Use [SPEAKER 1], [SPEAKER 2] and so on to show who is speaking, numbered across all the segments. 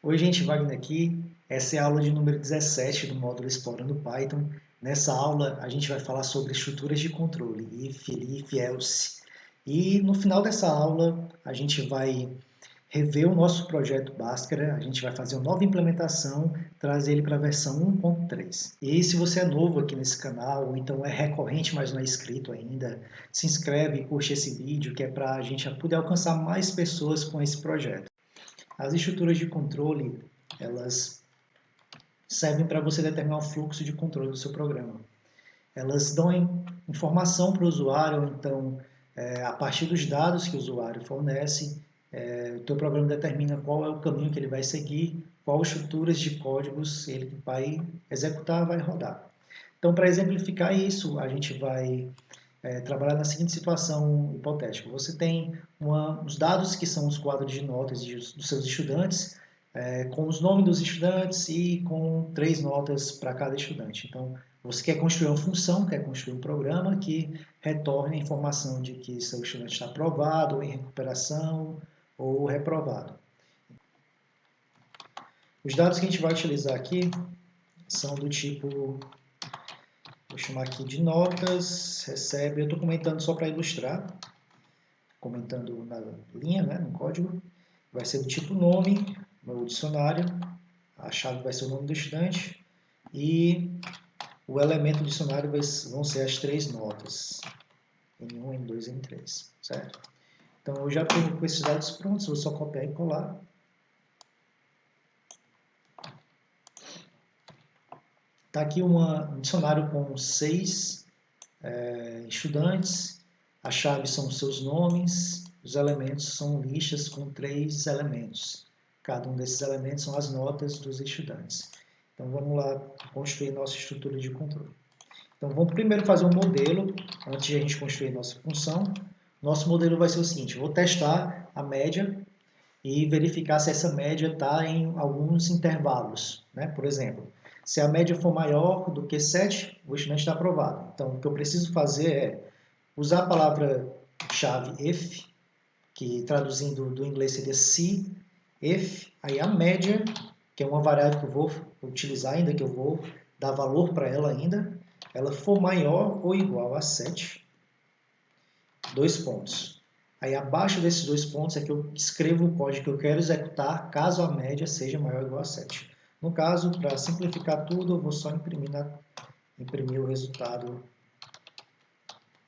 [SPEAKER 1] Oi, gente, Wagner aqui. Essa é a aula de número 17 do módulo Explorando Python. Nessa aula, a gente vai falar sobre estruturas de controle, if, elif, else. E no final dessa aula, a gente vai rever o nosso projeto Bhaskara, a gente vai fazer uma nova implementação, trazer ele para a versão 1.3. E se você é novo aqui nesse canal, ou então é recorrente, mas não é inscrito ainda, se inscreve e curte esse vídeo, que é para a gente poder alcançar mais pessoas com esse projeto. As estruturas de controle, elas servem para você determinar o fluxo de controle do seu programa. Elas dão informação para o usuário, ou então, a partir dos dados que o usuário fornece, o teu programa determina qual é o caminho que ele vai seguir, quais estruturas de códigos ele vai executar, vai rodar. Então, para exemplificar isso, a gente vai trabalhar na seguinte situação hipotética. Você tem os dados que são os quadros de notas dos seus estudantes, com os nomes dos estudantes e com 3 notas para cada estudante. Então, você quer construir uma função, quer construir um programa que retorne a informação de que seu estudante está aprovado, ou em recuperação, ou reprovado. Os dados que a gente vai utilizar aqui são do tipo, vou chamar aqui de notas, recebe, eu estou comentando só para ilustrar, comentando na linha, né, no código, vai ser do tipo nome, meu dicionário, a chave vai ser o nome do estudante, e o elemento do dicionário vão ser as 3 notas, N1, N2 e N3, certo? Então, eu já tenho com esses dados prontos, vou só copiar e colar. Está aqui um dicionário com 6 estudantes, a chave são os seus nomes, os elementos são listas com 3 elementos. Cada um desses elementos são as notas dos estudantes. Então, vamos lá construir nossa estrutura de controle. Então, vamos primeiro fazer um modelo, antes de a gente construir nossa função. Nosso modelo vai ser o seguinte, vou testar a média e verificar se essa média está em alguns intervalos, né? Por exemplo, se a média for maior do que 7, o estudante está aprovado. Então, o que eu preciso fazer é usar a palavra-chave if, que traduzindo do inglês seria se, if, aí a média, que é uma variável que eu vou utilizar ainda, que eu vou dar valor para ela ainda, ela for maior ou igual a 7, 2 pontos. Aí abaixo desses 2 pontos é que eu escrevo o código que eu quero executar caso a média seja maior ou igual a 7. No caso, para simplificar tudo, eu vou só imprimir o resultado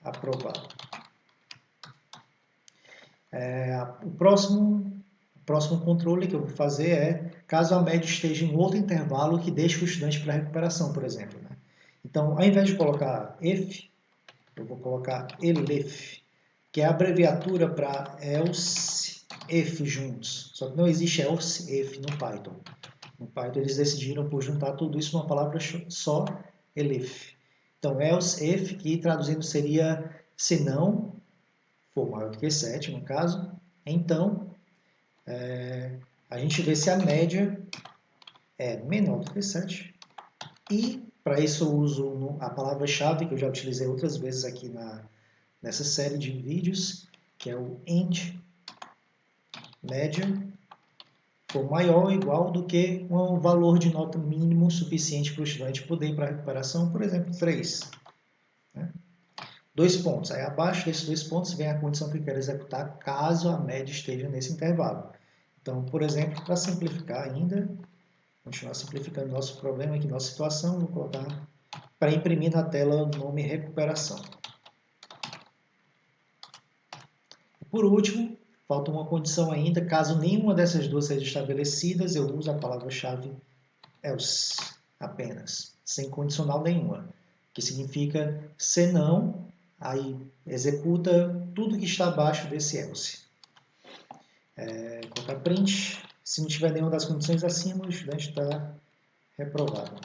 [SPEAKER 1] aprovado. O próximo controle que eu vou fazer é caso a média esteja em outro intervalo que deixe o estudante para recuperação, por exemplo. Né? Então, ao invés de colocar if, eu vou colocar elif, que é a abreviatura para else, if juntos. Só que não existe else, if no Python. No Python eles decidiram por juntar tudo isso numa palavra só, elif. Então, else, if, que traduzindo seria se não for maior do que 7, no caso, então a gente vê se a média é menor do que 7. E, para isso, eu uso a palavra-chave, que eu já utilizei outras vezes aqui nessa série de vídeos, que é o int média, for maior ou igual do que um valor de nota mínimo suficiente para o estudante poder ir para a recuperação, por exemplo, 3. Né? 2 pontos. Aí, abaixo desses 2 pontos, vem a condição que eu quero executar caso a média esteja nesse intervalo. Então, por exemplo, para simplificar ainda, continuar simplificando nosso problema aqui, nossa situação, vou colocar para imprimir na tela o nome recuperação. Por último, falta uma condição ainda, caso nenhuma dessas duas seja estabelecidas, eu uso a palavra-chave else apenas, sem condicional nenhuma, que significa senão, aí executa tudo que está abaixo desse else. Colocar print, se não tiver nenhuma das condições acima, o estudante está reprovado.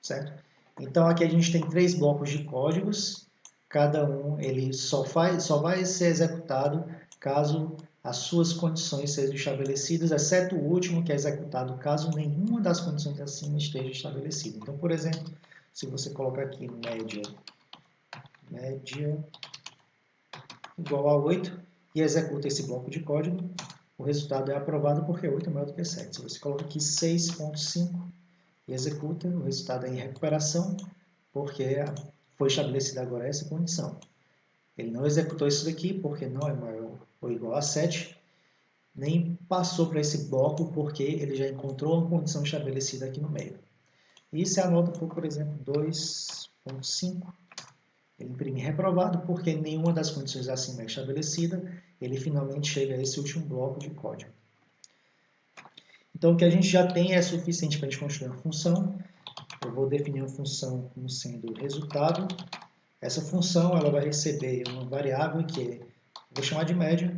[SPEAKER 1] Certo? Então, aqui a gente tem 3 blocos de códigos, cada um ele só vai ser executado caso as suas condições sejam estabelecidas, exceto o último, que é executado caso nenhuma das condições acima esteja estabelecida. Então, por exemplo, se você colocar aqui média igual a 8 e executa esse bloco de código, o resultado é aprovado porque 8 é maior do que 7. Se você coloca aqui 6.5 e executa, o resultado é em recuperação, porque foi estabelecida agora essa condição. Ele não executou isso daqui porque não é maior ou igual a 7, nem passou para esse bloco porque ele já encontrou uma condição estabelecida aqui no meio. E se a nota for, por exemplo, 2.5, ele imprime reprovado porque nenhuma das condições acima é estabelecida, ele finalmente chega a esse último bloco de código. Então, o que a gente já tem é suficiente para a gente construir uma função. Eu vou definir uma função como sendo resultado. Essa função ela vai receber uma variável que vou chamar de média,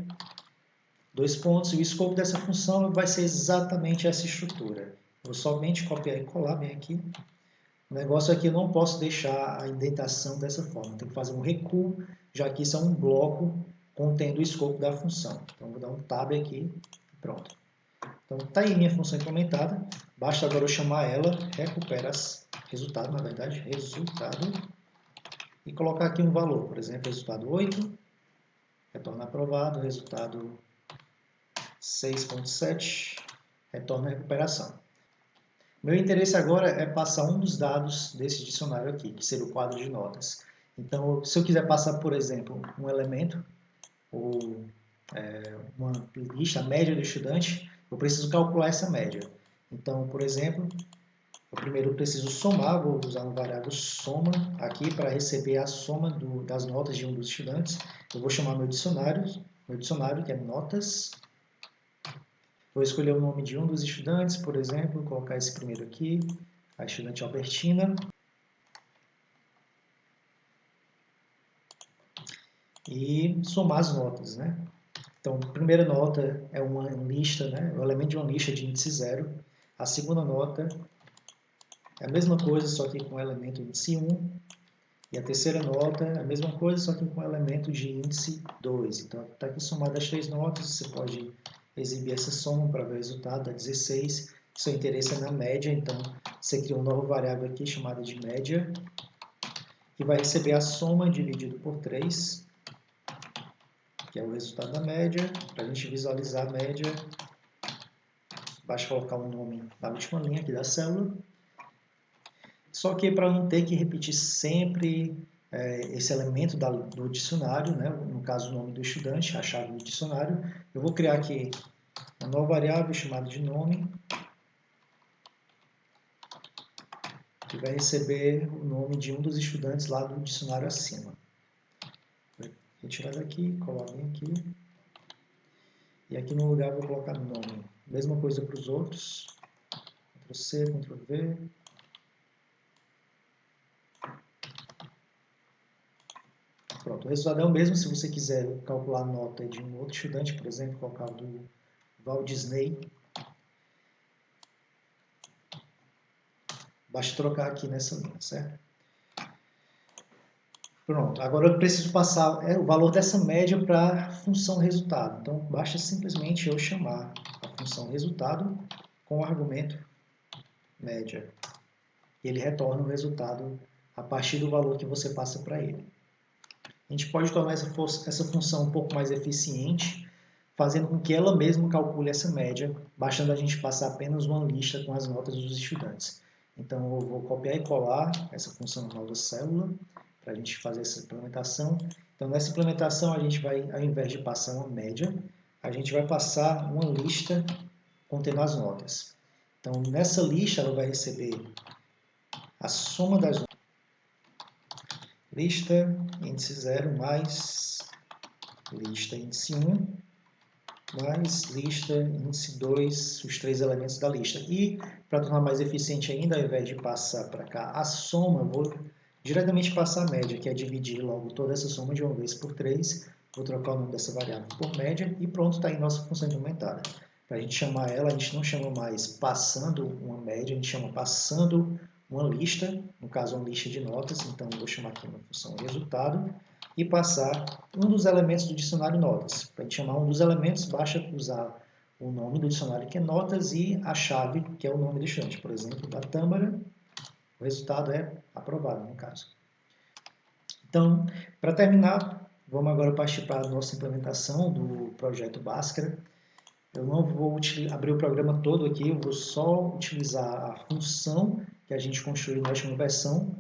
[SPEAKER 1] 2 pontos, e o escopo dessa função vai ser exatamente essa estrutura. Vou somente copiar e colar bem aqui. O negócio é que eu não posso deixar a indentação dessa forma, tenho que fazer um recuo, já que isso é um bloco contendo o escopo da função. Então, vou dar um tab aqui e pronto. Então, está aí minha função implementada, basta agora eu chamar ela, recupera resultado, na verdade, resultado, e colocar aqui um valor, por exemplo, resultado 8, retorna aprovado, resultado 6.7, retorna recuperação. Meu interesse agora é passar um dos dados desse dicionário aqui, que seria o quadro de notas. Então, se eu quiser passar, por exemplo, um elemento, ou uma lista, a média do estudante, eu preciso calcular essa média. Então, por exemplo, eu primeiro preciso somar, vou usar um variável soma aqui para receber a soma das notas de um dos estudantes. Eu vou chamar meu dicionário que é notas. Vou escolher o nome de um dos estudantes, por exemplo, vou colocar esse primeiro aqui, a estudante Albertina. E somar as notas, né? Então, a primeira nota é uma lista, né? O elemento de uma lista de índice 0. A segunda nota é a mesma coisa, só que com o elemento índice 1. E a terceira nota é a mesma coisa, só que com o elemento de índice 2. Então, está aqui somado as 3 notas, você pode exibir essa soma para ver o resultado, dá 16. Seu interesse é na média, então você cria uma nova variável aqui chamada de média, que vai receber a soma dividido por 3, que é o resultado da média. Para a gente visualizar a média, basta colocar o nome na última linha aqui da célula. Só que para não ter que repetir sempre esse elemento do dicionário, né? No caso o nome do estudante, a chave do dicionário, eu vou criar aqui uma nova variável chamada de nome, que vai receber o nome de um dos estudantes lá do dicionário acima. Vou retirar daqui, colar bem aqui. E aqui no lugar eu vou colocar nome. Mesma coisa para os outros. Ctrl+C, Ctrl+V. Pronto, o resultado é o mesmo. Se você quiser calcular a nota de um outro estudante, por exemplo, colocar o do Walt Disney, basta trocar aqui nessa linha, certo? Pronto, agora eu preciso passar o valor dessa média para a função resultado. Então, basta simplesmente eu chamar a função resultado com o argumento média. E ele retorna o resultado a partir do valor que você passa para ele. A gente pode tornar essa função um pouco mais eficiente, fazendo com que ela mesma calcule essa média, bastando a gente passar apenas uma lista com as notas dos estudantes. Então, eu vou copiar e colar essa função na nova célula, para a gente fazer essa implementação. Então, nessa implementação, a gente vai, ao invés de passar uma média, a gente vai passar uma lista contendo as notas. Então, nessa lista, ela vai receber a soma das notas. Lista índice 0 mais lista índice 1 mais lista índice 2, os 3 elementos da lista. E, para tornar mais eficiente ainda, ao invés de passar para cá a soma, eu vou diretamente passar a média, que é dividir logo toda essa soma de uma vez por 3. Vou trocar o nome dessa variável por média e pronto, está aí nossa função implementada. Para a gente chamar ela, a gente não chama mais passando uma média, a gente chama passando uma lista, no caso uma lista de notas, então eu vou chamar aqui uma função resultado, e passar um dos elementos do dicionário notas. Para a gente chamar um dos elementos, basta usar o nome do dicionário, que é notas, e a chave, que é o nome do estudante. Por exemplo, da Tâmara, o resultado é aprovado, no caso. Então, para terminar, vamos agora partir para a nossa implementação do projeto Bhaskara. Eu não vou abrir o programa todo aqui, eu vou só utilizar a função que a gente construiu na última versão.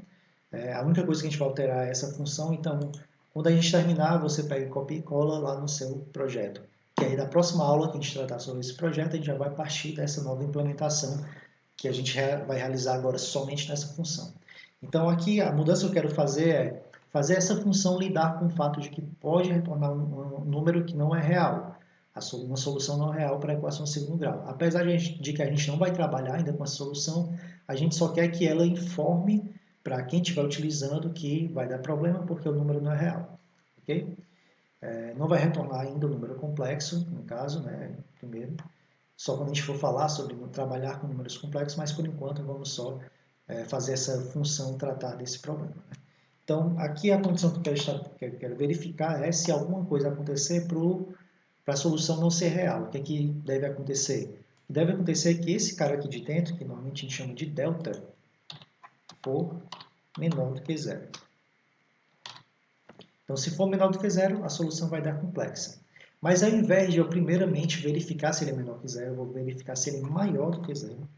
[SPEAKER 1] A única coisa que a gente vai alterar é essa função, então quando a gente terminar, você pega, copia e cola lá no seu projeto. Que aí na próxima aula que a gente tratar sobre esse projeto, a gente já vai partir dessa nova implementação que a gente vai realizar agora somente nessa função. Então aqui a mudança que eu quero fazer é fazer essa função lidar com o fato de que pode retornar um número que não é real, uma solução não real para a equação de segundo grau. Apesar de que a gente não vai trabalhar ainda com essa solução, a gente só quer que ela informe para quem estiver utilizando que vai dar problema porque o número não é real. Okay? Não vai retornar ainda o número complexo, no caso, né, primeiro, só quando a gente for falar sobre trabalhar com números complexos, mas por enquanto vamos só fazer essa função tratar desse problema. Né? Então, aqui a condição que eu quero verificar é se alguma coisa acontecer para a solução não ser real. O que é que deve acontecer? Deve acontecer que esse cara aqui de dentro, que normalmente a gente chama de delta, for menor do que zero. Então, se for menor do que zero, a solução vai dar complexa. Mas ao invés de eu primeiramente verificar se ele é menor que zero, eu vou verificar se ele é maior do que zero.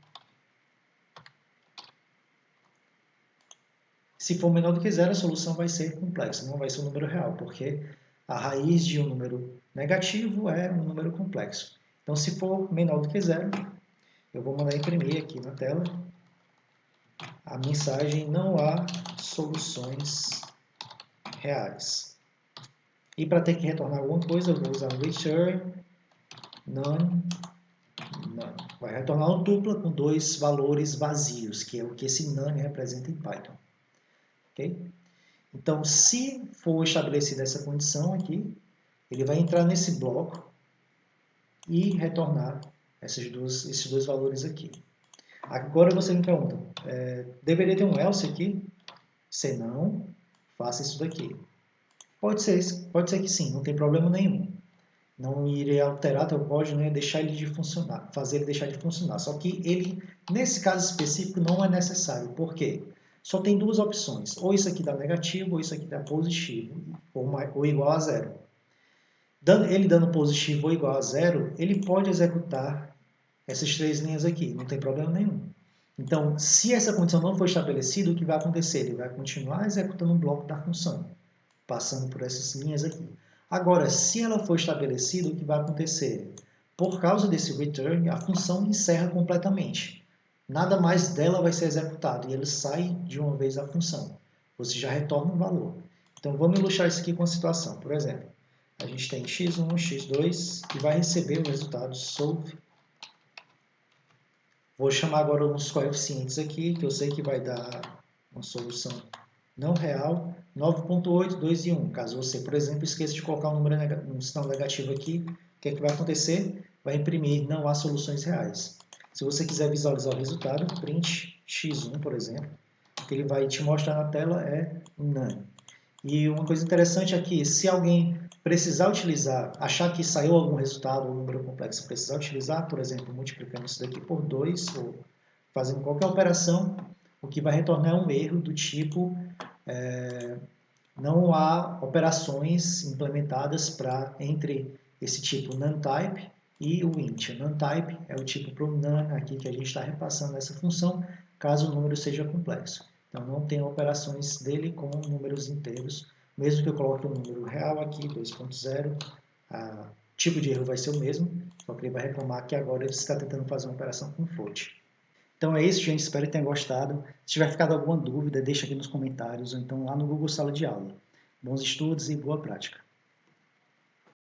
[SPEAKER 1] Se for menor do que zero, a solução vai ser complexa, não vai ser um número real, porque a raiz de um número negativo é um número complexo. Então, se for menor do que zero, eu vou mandar imprimir aqui na tela a mensagem não há soluções reais. E para ter que retornar alguma coisa, eu vou usar return none. Vai retornar uma tupla com dois valores vazios, que é o que esse none representa em Python. Okay? Então, se for estabelecida essa condição aqui, ele vai entrar nesse bloco e retornar esses dois valores aqui. Agora você me pergunta, deveria ter um else aqui? Se não, faça isso daqui. Pode ser que sim, não tem problema nenhum. Não irei alterar teu código, né, deixar ele de funcionar, fazer ele deixar de funcionar. Só que ele, nesse caso específico, não é necessário. Por quê? Só tem duas opções. Ou isso aqui dá negativo, ou isso aqui dá positivo, ou igual a zero. Ele dando positivo ou igual a zero, ele pode executar essas três linhas aqui, não tem problema nenhum. Então, se essa condição não for estabelecida, o que vai acontecer? Ele vai continuar executando um bloco da função, passando por essas linhas aqui. Agora, se ela for estabelecida, o que vai acontecer? Por causa desse return, a função encerra completamente. Nada mais dela vai ser executado e ele sai de uma vez da função. Você já retorna um valor. Então, vamos ilustrar isso aqui com a situação. Por exemplo, a gente tem x1, x2 e vai receber o resultado solve. Vou chamar agora uns coeficientes aqui, que eu sei que vai dar uma solução não real, 9.8, 2 e 1. Caso você, por exemplo, esqueça de colocar um sinal negativo aqui, o que é que vai acontecer? Vai imprimir não há soluções reais. Se você quiser visualizar o resultado, print x1, por exemplo, que ele vai te mostrar na tela é none. E uma coisa interessante é que se alguém precisar utilizar, achar que saiu algum resultado, um número complexo, precisar utilizar, por exemplo, multiplicando isso daqui por 2 ou fazendo qualquer operação, o que vai retornar é um erro do tipo não há operações implementadas entre esse tipo nontype e o int. O nontype é o tipo para o none aqui que a gente está repassando essa função, caso o número seja complexo. Então, não tem operações dele com números inteiros. Mesmo que eu coloque um número real aqui, 2.0, o tipo de erro vai ser o mesmo, só que ele vai reclamar que agora ele está tentando fazer uma operação com float. Então é isso, gente. Espero que tenham gostado. Se tiver ficado alguma dúvida, deixa aqui nos comentários ou então lá no Google Sala de Aula. Bons estudos e boa prática.